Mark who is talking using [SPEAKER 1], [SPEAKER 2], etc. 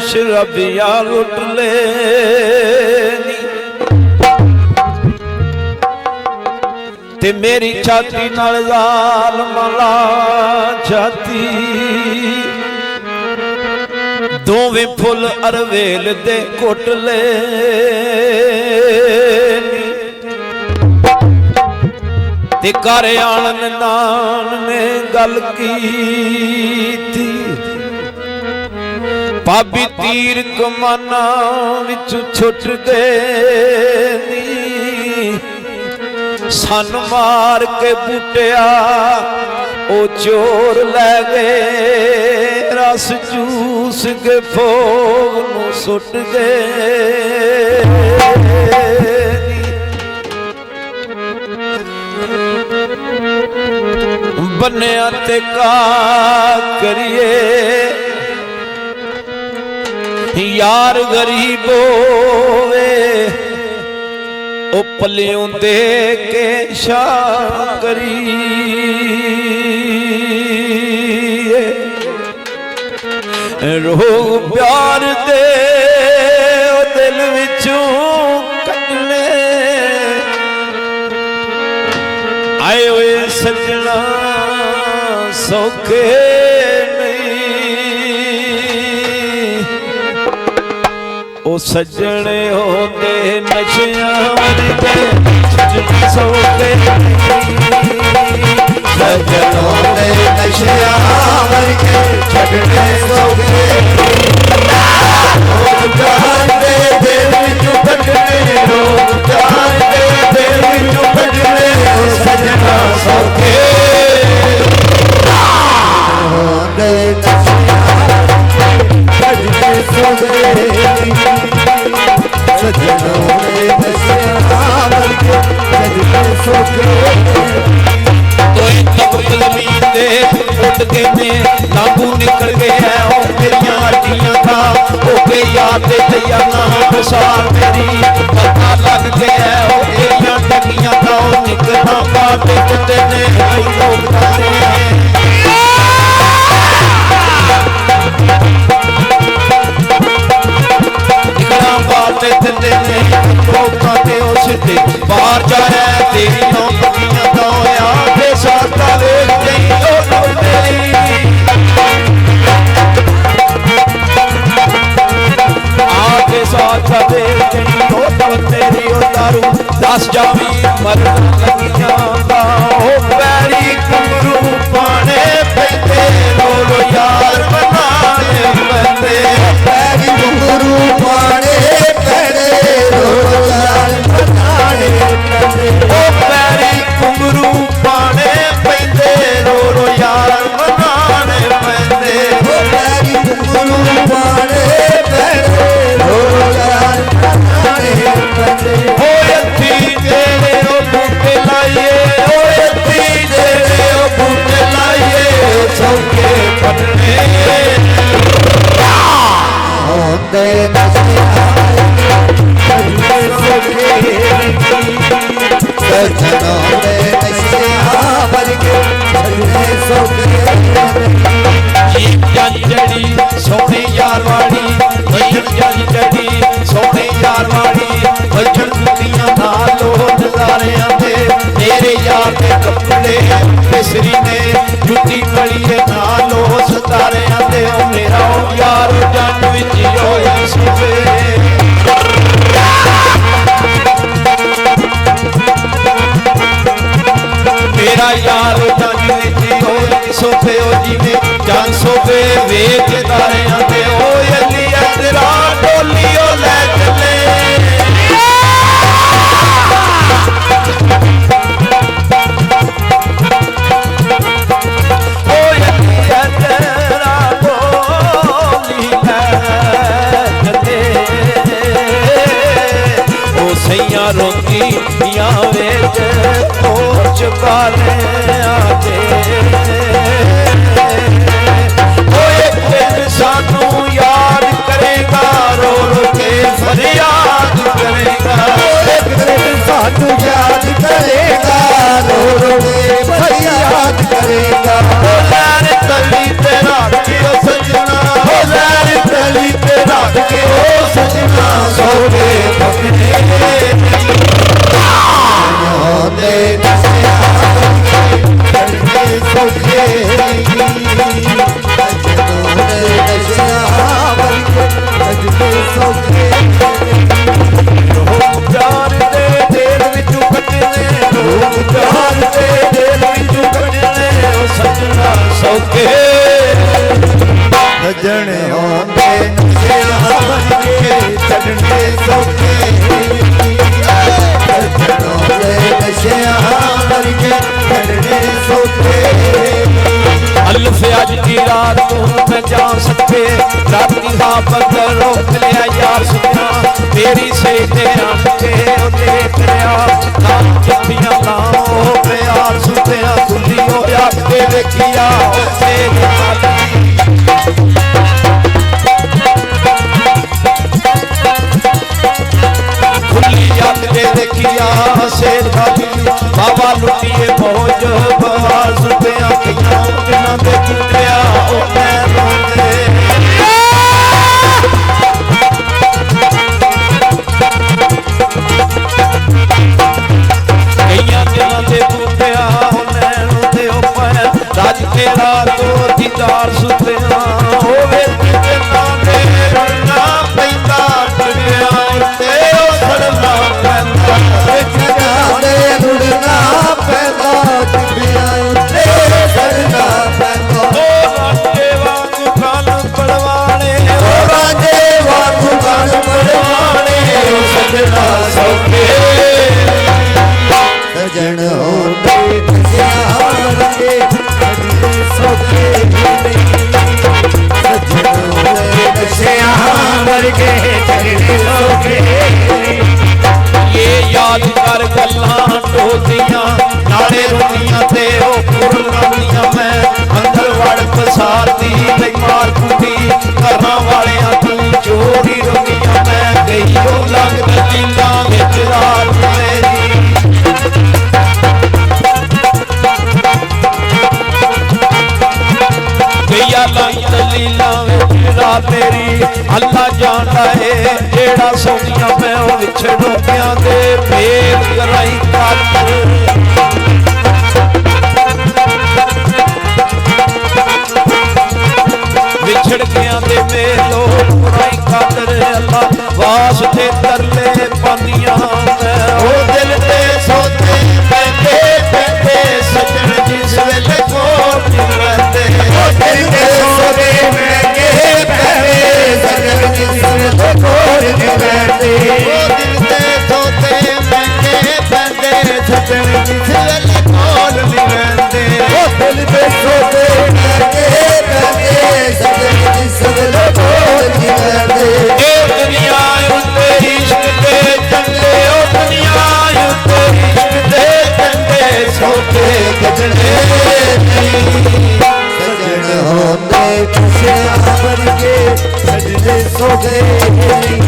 [SPEAKER 1] शराबिया लुट ले ते मेरी छाती नाल ज़ालिम ला छाती दोवें फुल अरवेल दे कुट ले ते घर आलन नान ने गल की थी भाभी तीर कमाना विच छुट गए सन मार के बुटिया ओ चोर लै गए रस चूस के भोग नू सुट गए बन्या ते का करिए यार गरीब होवे ओ पल्यों दे के शाम करी रोग प्यार दे ओ दिल विचों कटने आए हुए सजना सौखे ओ सजने होते नशियां वर्गे सजने सौखे
[SPEAKER 2] सजनों दे नशियां वर्गे छड़ने सौखे रोग जान दे दिल विचों कटने रोग जान दे दिल विचों कटने सजना सौखे दे नशियां छड़ने सौखे सजनों दे नशियां वर्गे छड़ने सौखे
[SPEAKER 1] जमीन दे उठ के में लागू निकल गया ओ मेरिया हड्डियां था ओ के याद दे दैया ना बसार मेरी पता लग गया ओ मेरिया टकियां था ओ निकलना बात कुत्ते ने आई लोग तारे निकलना बात कुत्ते ने लोग तारे ओ सिद्धे बाहर जाए तेरी नौकरियां तो आके साथा ले गई ओ तेरी आके साथा ले गई ओ तेरी ओ दारू 10 जावी मर लगियां दा ओ पैरी कुमरू पाने पैंदे लो यार बनाने पैंदे
[SPEAKER 2] पैरी कुमरू पाने पैंदे लो यार बनाने पैंदे
[SPEAKER 1] ओ पैरी कुमरू पाने पैंदे रो यार बनाने पैंदे
[SPEAKER 2] ओ पैरी कुमरू पाने पैंदे रो यार बनाने पैंदे
[SPEAKER 1] ओ अथी जेड़े ओ बूटे लाइए ओ अथी जेड़े ओ बूटे लाइए सौखे पटने
[SPEAKER 2] होंदे नशियां छड़ने सौखे सजनों दे नशियां वर्गे छड़ने सौखे
[SPEAKER 1] जड़ी सोने यार वाली जड़ी सोने यार वाली बचन दुनिया नालो नजारे आते मेरे यार के कपड़े केसरी ने जुटी पड़ी है नालो सितारे आते ओ मेरा ओ यार जन विच होया सुबे मेरा यार जन विच होया सोफे ओ जी में जान सोफे वेच तारे आते ओ अली तेरा डोलियो ले चले ओ अली तेरा डोली ले चले ओ सैया रोंदी या वेच ओ चुकाले आते सानू याद करेगा रो रो के फरियाद करेगा
[SPEAKER 2] एक दिन सानू याद करेगा रो रो के फरियाद करेगा
[SPEAKER 1] ओ लैर तली तेरा कियो सजना ओ लैर तली तेरा अज की रात तू मैं जा सके राती दा बदल रोक लिया यार सुना तेरी सेते आके ओ देख लिया ना चिट्ठियां लाओ प्यार सुतिया खुली हो आके देखिया उसे खुली आके देखिया से खाली बाबा लुटिए मौज बहार सुतिया किया जिन्हां दे कुटिया ओ मैं रोंदे राज तेरा तो दीदार सुतिया होवे कितना दे रना पैदा टुटिया ते ओ सड़ना पैदा
[SPEAKER 2] जगा दे रुड़ना पैदा टुटिया ते सड़ना पैदा
[SPEAKER 1] ओ राजे वांगू कान पड़वाने
[SPEAKER 2] ओ राजे वांगू कान पड़वाने सजना सौखे सजन होंदे सियार के सौखे सजन होंदे सियार के जगने सौखे
[SPEAKER 1] ये याद कर गल्लां टोदियां नाले रोटियां ते ओ पुरनानियां मैं अंदर वड़ फसाती ते मार कुटी घरां वालियां तू चोरी रोटियां मैं गई ओ लग दलीलां विच रात मेरी गैया लग दलीलां विच रात मेरी अल्लाह जानदा है जेड़ा सोनिया मैं ओ विछड़ों दे भेद कराई खातर विछड़ गया दे मेलो बुराई खातर अल्लाह वास्ते तरले पानियां ओ दिल ते सोते बैठे बैठे सजन जिस वेले कोल रहंदे
[SPEAKER 2] ओ दिल ते सोते बैठे बैठे सजन जिस वेले कोल रहंदे
[SPEAKER 1] ओ दिल ते सोते बैठे बैठे सजन जिस वेले कोल रहंदे
[SPEAKER 2] ओ दिल ते सोते बैठे बैठे सजन जिस वेले कोल रहंदे
[SPEAKER 1] ए दुनिया उत्ते इश्क दे चंगे ओ दुनिया उत्ते इश्क दे चंगे सोते गजने
[SPEAKER 2] सजन होंदे सियार के सजने सौखे